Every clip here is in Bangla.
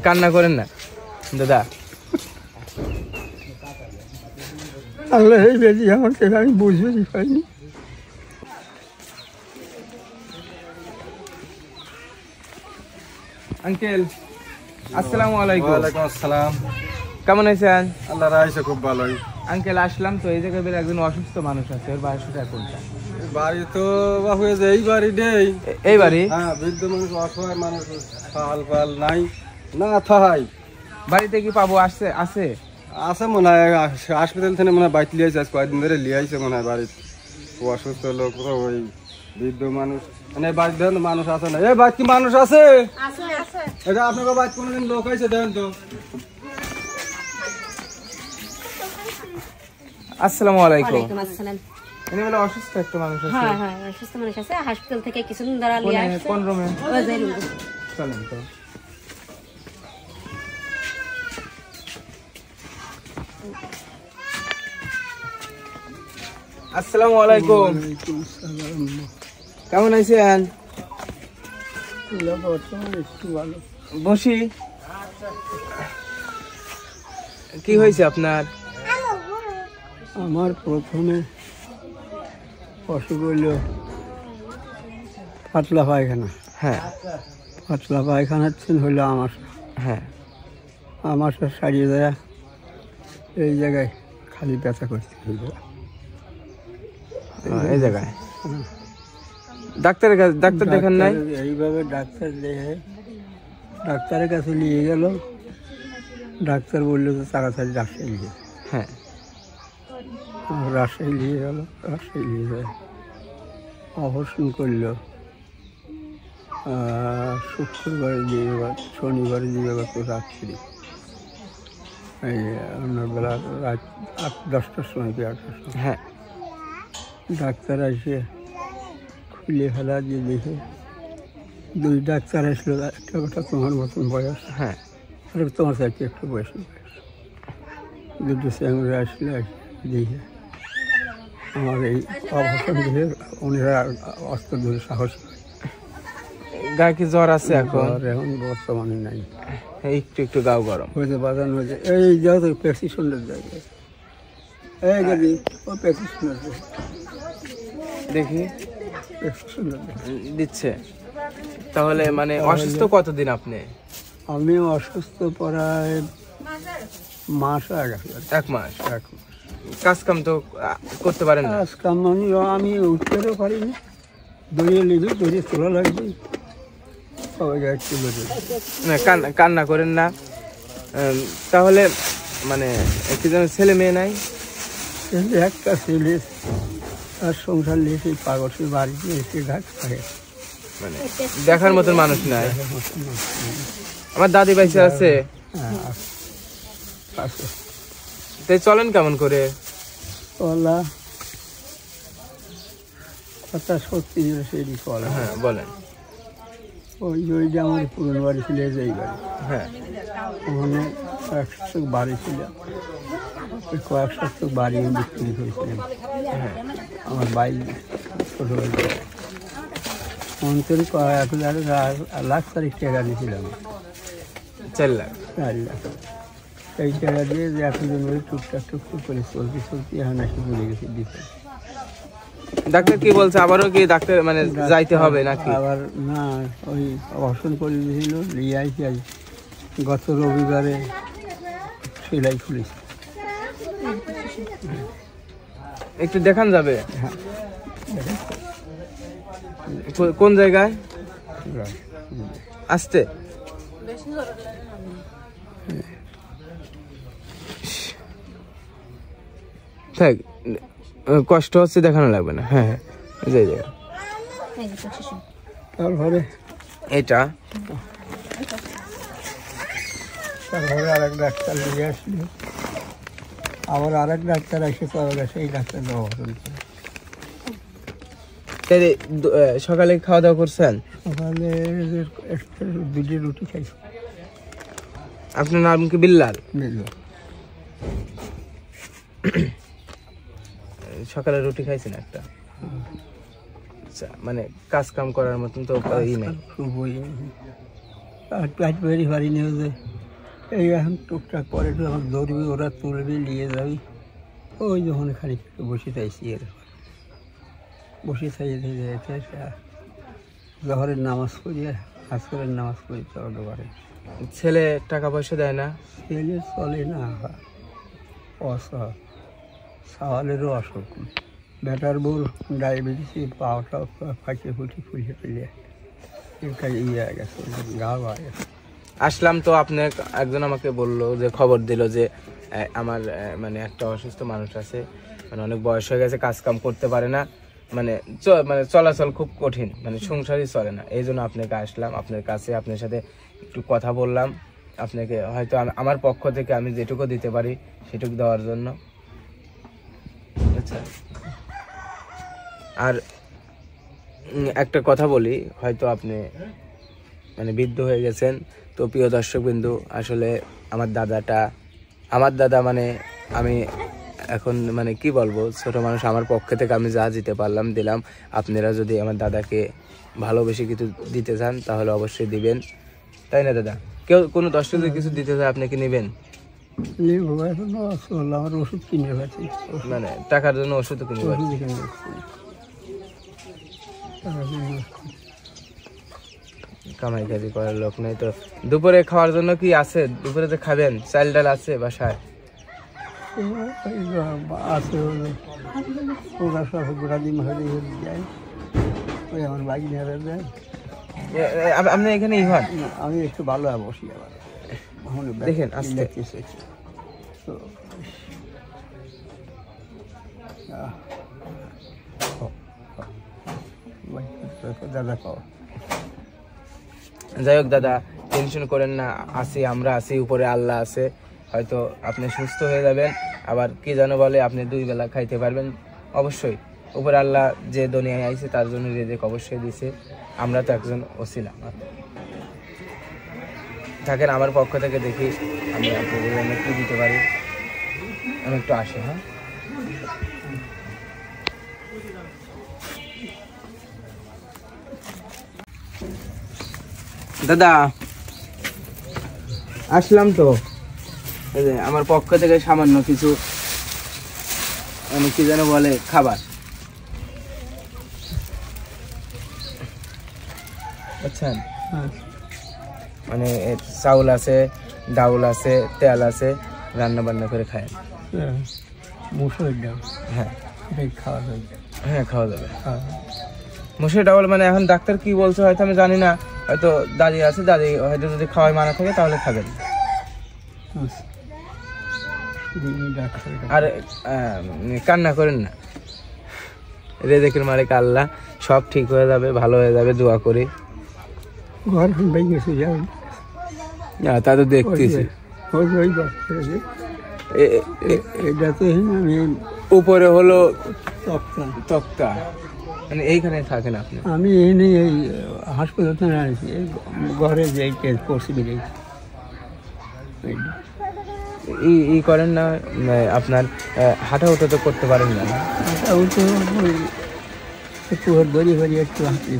কান্না করেন না দাদা। আল্লাহ এই বেদি আমার থেকে আমি বুঝতে পারিনি। আঙ্কেল আসসালামু আলাইকুম। ওয়ালাইকুম আসসালাম। কেমন আছেন? আল্লাহ রাইছে খুব ভালোই। আঙ্কেল আসলাম তো, এই জায়গায় একজন অসুস্থ মানুষ আছে, ওর বাসাটা কোনটা? বাড়ি তো বাবু এই বাড়ি নেই। এই বাড়ি? হ্যাঁ, বৃদ্ধ মানুষ, অসহায় মানুষ, ফাল ফাল নাই না থাই। বাড়িতে কি পাবো? আসছে আছে আছে মনে হয়, হাসপাতাল থেকে মনে হয় বাইক লিয়ে আইছে, কয়েকদিন ধরে লিয়ে আইছে মনে হয় বাড়িতে। অসুস্থ লোক, ওই বৃদ্ধ মানুষ, মানে বাড়ি দেন মানুষ আছে না। এই বাড়ি কি মানুষ আছে? এটা আপনাকে বাড়ি কোনোদিন লোক আইছে দেন তো। আসসালামু আলাইকুম। ওয়ালাইকুম আসসালাম। এনে বলে অসুস্থ একটা মানুষ আছে। হ্যাঁ হ্যাঁ, অসুস্থ মানুষ আছে, হাসপাতাল থেকে কিছুদিন ধরে লিয়ে আসছে। কোন রুমে? ওই যে রুমে। চলেন তো। আসসালামু আলাইকুম। কেমন আছেন? বসি। কি হয়েছে আপনার? আমার প্রথমে অসুখ হইল পাতলা পায়খানা। হ্যাঁ পাতলা পায়খানার ছিল হইলো আমার। হ্যাঁ, আমার সারিয়ে দেয়া এই জায়গায় খালি ব্যথা করতে হইল। এই জায়গায় ডাক্তারের কাছে, ডাক্তার দেখান নাই? এইভাবে ডাক্তার দেখে ডাক্তারের কাছে নিয়ে গেল। ডাক্তার বললো যে তাড়াতাড়ি রাজশাহী নিয়ে। হ্যাঁ, রাজশাহী নিয়ে গেল। রাজশাহী নিয়ে যায় অপারেশন করলো। শুক্রবারে দিয়ে শনিবারে দিয়ে গেল রাত্রি, এই আপনার বেলা রাত 8-10টার সময় কি 8টার সময়। হ্যাঁ, ডাক্তার এসে খুলে ফেলা দিয়ে দেখে, দুই ডাক্তার আসলো। একটা কথা তোমার মতন বয়স, হ্যাঁ, আর তোমার চাইতে একটু বয়স বয়স। দুটো চ্যাংরা আসলে দেখে আমার এই অবসর দেখে ওনারা অস্ত্র ধরে সাহস। গায়ে কি জ্বর আছে এখন? এখন বর্তমানে নাই, একটু একটু গাও গরম হয়েছে বাজানো হয়েছে। এই যাও তো প্রেসক্রিপশনের জায়গায়, এই গাড়ি ও প্রেসক্রিপশনের দেখি প্রেসক্রিপশনের দিচ্ছে। তাহলে মানে অসুস্থ কতদিন আপনি? আমি অসুস্থ প্রায় মাস আগে। 1 মাস। কাজ কাম তো করতে পারেন না? কাজ কাম আমি উঠতেও পারিনি। দড়িয়ে নিবি, দড়িয়ে তোলা লাগবে, সবাই একটু না, কান্না করেন না। তাহলে মানে কি যেন ছেলে মেয়ে নাই? একটা ছেলে আর সংসার নিয়ে সেই পাগসের বাড়িতে এসে ঘাট থাকে, মানে দেখার মতন মানুষ নাই। আমার দাদি বাইসে আছে। তাই চলেন কেমন করে? ওলা কথা সত্যি সেই কলা। হ্যাঁ বলেন। ওই যে আমার পুরনো বাড়ি ছিল, এই বাড়ি। হ্যাঁ, ওখানে কয়েক শতক বাড়ি ছিল। ওই কয়েক শতক বাড়ি আমি বিক্রি করেছিলাম। হ্যাঁ, আমার বাড়ি ছোটো বাড়ি অন্তর 1 তারিখ টাকা দিয়েছিলাম। 4 লাখ। 4 লাখ। এই টাকা দিয়ে যে এখন টুকটাক করে চলতে এখন এসে ভুলে গেছে দিতে। ডাক্তার কি বলছে? আবারও কি ডাক্তার মানে যাইতে হবে নাকি? আবার না, ওই অপারেশন করে দিয়েছিল, নিয়ে আইসি আজ গত রবিবারে সেলাই খুলেছে। একটু দেখান যাবে? হ্যাঁ, কোন জায়গায় আসতে? থাক, কষ্ট হচ্ছে, দেখানো লাগবে না। হ্যাঁ হ্যাঁ, যাই যাই। তারপরে এটা তারপরে আরেক ডাক্তার নিয়ে আসলো। আবার আরেক ডাক্তার এসে তারা সেই ডাক্তার অপারেশন করে। সকালে খাওয়া দাওয়া করছেন? সকালে 2টি রুটি খাইছি। আপনার নাম কি বিল্লাল? সকালে রুটি খাইছেন একটা? আচ্ছা, মানে কাজ কাম করার মতন তো ই নাই। বই আর পেট বেরি পারি নিয়ে যে এই এখন টুকটাক করে তো আমার ধরবি, ওরা তুলবি, নিয়ে যাবি। ওই যখন খানিক একটু বসে চাইছি, এর বসে চাইয়ে জহরের নামাজ পড়ি, আসরের নামাজ পড়ি, চলতে পারে। ছেলে টাকা পয়সা দেয় না? ছেলে চলে না, সাওয়ালেরও অসুখ, বেটার বউর ডায়াবেটিস, পাওয়াটা ফাঁকে ফুটে ফুলে ফুলে ইয়ে গেছে, গা হয়ে গেছে। আসলাম তো আপনি একজন আমাকে বললো যে খবর দিল যে আমার মানে একটা অসুস্থ মানুষ আছে, মানে অনেক বয়স হয়ে গেছে, কাজ কাম করতে পারে না, মানে মানে চলাচল খুব কঠিন, মানে সংসারই চলে না। এই জন্য আপনাকে আসলাম, আপনার কাছে আপনার সাথে একটু কথা বললাম, আপনাকে হয়তো আমার পক্ষ থেকে আমি যেটুকু দিতে পারি সেটুকু দেওয়ার জন্য। আচ্ছা, আর একটা কথা বলি, হয়তো আপনি মানে বৃদ্ধ হয়ে গেছেন, তো প্রিয় দর্শক বিন্দু, আসলে আমার দাদা মানে আমি এখন মানে কি বলবো, ছোট মানুষ, আমার পক্ষে থেকে আমি যা দিতে পারলাম দিলাম। আপনারা যদি আমার দাদাকে ভালোবেসে কিছু দিতে চান তাহলে অবশ্যই দিবেন, তাই না দাদা? কেউ কোনো দর্শক যদি কিছু দিতে চায় আপনি কি নেবেন? আমার ওষুধ কিনে পাচ্ছি, মানে টাকার জন্য ওষুধ কিনে পাচ্ছি। কামাই কাজি করার লোক নেই তো। দুপুরে খাওয়ার জন্য কি আছে? দুপুরে তো খাবেন, চাল ডাল আছে বাসায়? আছে, ওরা সব গোড়া ডিম হয়ে যায়, ওই আমার বাইক নিয়ে যায়। আপনি এখানে ইহান, আমি একটু ভালো বসি, আবার দেখেন আসতে তো দাদা খাওয়া। যাই হোক দাদা, টেনশন করেন না, আমরা আছি, উপরে আল্লাহ আছে, হয়তো আপনি সুস্থ হয়ে যাবেন। আবার কি জানো বলে, আপনি 2 বেলা খাইতে পারবেন অবশ্যই। উপরে আল্লাহ যে দুনিয়ায় আইছে তার জন্য রিজিক অবশ্যই দিছে, আমরা তো একজন ওসিলা। থাকেন, আমার পক্ষ থেকে দেখি আমি আপনাদের জন্য কি দিতে পারি। আমি একটু আসি। হ্যাঁ, দাদা আসলাম তো, এই যে আমার পক্ষ থেকে সামান্য কিছু মানে কি যেন বলে খাবার, বুঝছেন? মানে চাউল আছে, ডাউল আছে, তেল আছে, রান্না বান্না করে খায়। মুসুর ডাল, হ্যাঁ খাওয়া যাবে, হ্যাঁ খাওয়া যাবে। মুসুর ডাউল মানে এখন ডাক্তার কি বলছে হয়তো আমি জানি না, হয়তো দাদি আছে, দাদি হয়তো যদি খাওয়াই মানা থাকে তাহলে খাবেন। আর কান্না করেন না, রেজেকের মালিক আল্লাহ, সব ঠিক হয়ে যাবে, ভালো হয়ে যাবে, দোয়া করি। তা তো দেখতেছি উপরে হলো তক্তা, মানে এইখানে থাকেন আপনি? আমি এনে এই হাসপাতাল থেকে আনছি, ঘরে যে পড়ছি বেরিয়ে ই করেন না, আপনার হাঁটা উঠা তো করতে পারেন না? হাঁটা উঠে একটু দড়ি বাড়ি একটু হাঁটি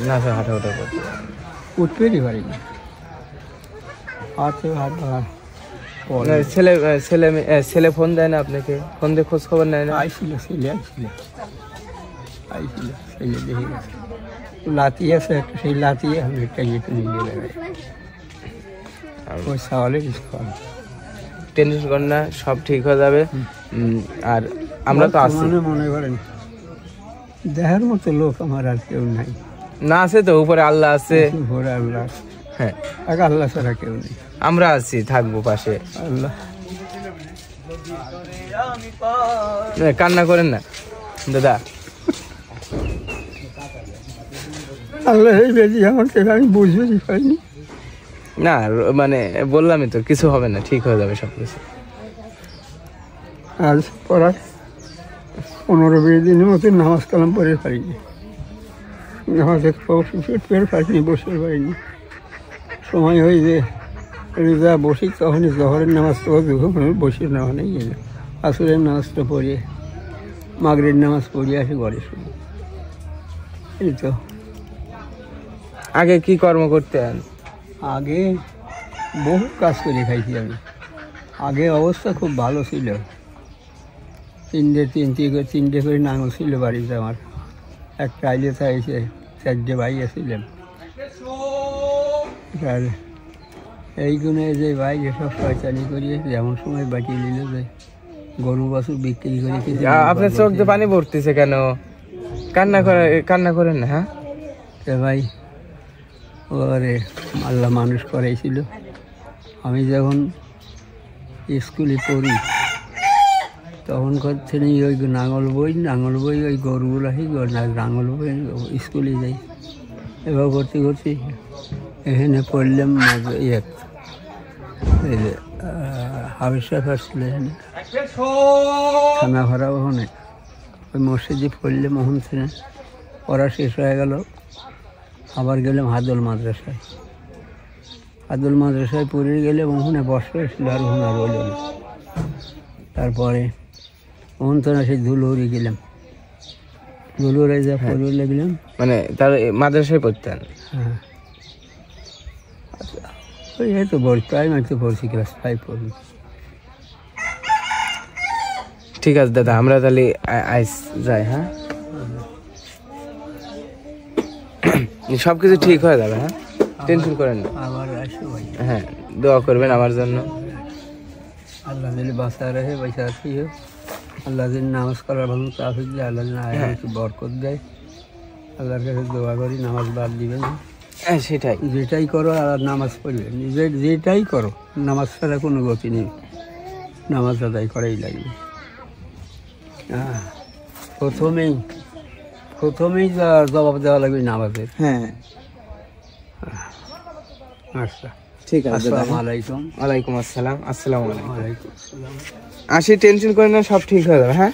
না স্যার, হাঁটা উঠা করতে উঠতেই পারি না, ছেলে ফোন দেয় না আপনাকে? ফোন দিয়ে খোঁজ খবর নেয় না? আইছিল ছেলে দেখে গেছে, লাতি আছে একটা, সেই লাতি আমি একটা ইয়েতে নিয়ে বেড়াই, ওই সাওয়ালে কিছু খাওয়া। টেনশন করেন না, সব ঠিক হয়ে যাবে। আর আমরা তো আছি, মনে করেন দেখার মতো লোক আমার আর কেউ নাই। না আছে তো, উপরে আল্লাহ আছে, উপরে আল্লাহ, হ্যাঁ আল্লাহ ছাড়া কেউ নেই, আমরা আছি, থাকবো পাশে। আল্লাহ। কান্না করেন না দাদা, আল্লাহ এই বেশি আমাকে আমি বুঝতে পারিনি। না মানে বললামই তো, কিছু হবে না, ঠিক হয়ে যাবে সব কিছু। আজ পড়া 15-20 দিনের মতো নামাজ কালাম পড়ে পারিনি, নামাজে পারিনি, বসে পারিনি। সময় হয়ে যে যা বসি তখনই জহরের নামাজ তো বসে নেওয়া নেই, আসরের নামাজটা পড়িয়ে মাগরিবের নামাজ পড়িয়ে আসে ঘরে শুনি। এই তো আগে কি কর্ম করতেন? আগে বহু কাজ করে খাইছি আমি। আগে অবস্থা খুব ভালো ছিল, তিনটে করে নাঙল ছিল বাড়িতে আমার। একটা আইলে চাইছে, 4টে ভাই ছিলেন। আর এই গুণে যে ভাই যেসব শয়তানি করিয়ে যেমন সময় বাঁচিয়ে দিল, যে গরু বাছুর বিক্রি করে কিছু। আপনার চোখ দিয়ে পানি পড়তেছে কেন? কান্না করেন না। হ্যাঁ ভাই, ওরে আল্লাহ মানুষ করাইছিল। আমি যখন স্কুলে পড়ি তখন করছে ওই নাঙল বই ওই গরুগুলো আসি নাঙল বই স্কুলে যাই। এবার করতে করতে এখানে পড়লাম হাবিসা ফার্সছিল এখানে থানা ভরা। ওখানে ওই মসজিদে পড়লাম। ওখান থেকে পড়া শেষ হয়ে গেল, আবার গেলাম হাদল মাদ্রাসায় পড়ে গেলে ওখানে বর্ষা এসেছিল, আর ওখানে আর রইল না। তারপরে ওখান তো না সেই ধুলুরি গেলাম, ধুলুরে যা পড়ে লাগলাম। মানে তার মাদ্রাসায় পড়তেন? হ্যাঁ, ওই এই তো প্রাইমারি তো পড়ছি, ক্লাস 5 পড়ি। ঠিক আছে দাদা, আমরা তাহলে আইস যাই। হ্যাঁ, সবকিছু ঠিক হয়ে যাবে। হ্যাঁ, টেনশন করেন না। আবার আসো ভাই। হ্যাঁ, দোয়া করবেন আমার জন্য। আল্লাহ দিলে বাঁচা রাখে, পয়সা আছি। আল্লাহ দিন নামাজ করার ভালো তাফিক দেয়, আল্লাহ দিন আয় একটু বরকত দেয়। আল্লাহর কাছে দোয়া করি, নামাজ বাদ দিবেন। হ্যাঁ, সেটাই। যেটাই করো আর নামাজ পড়বেন, যেটাই করো নামাজ ছাড়া কোনো গতি নেই। নামাজ আদায় করাই লাগবে। প্রথমেই জবাব দেওয়া লাগবে নামাজের। হ্যাঁ, আচ্ছা, ঠিক আছে। আসসালামু আলাইকুম। ওয়ালাইকুম আসসালাম। আসসালামু আলাইকুম। ওয়ালাইকুম আসসালাম। আসি, টেনশন করেন না, সব ঠিক হয়ে যাবে। হ্যাঁ।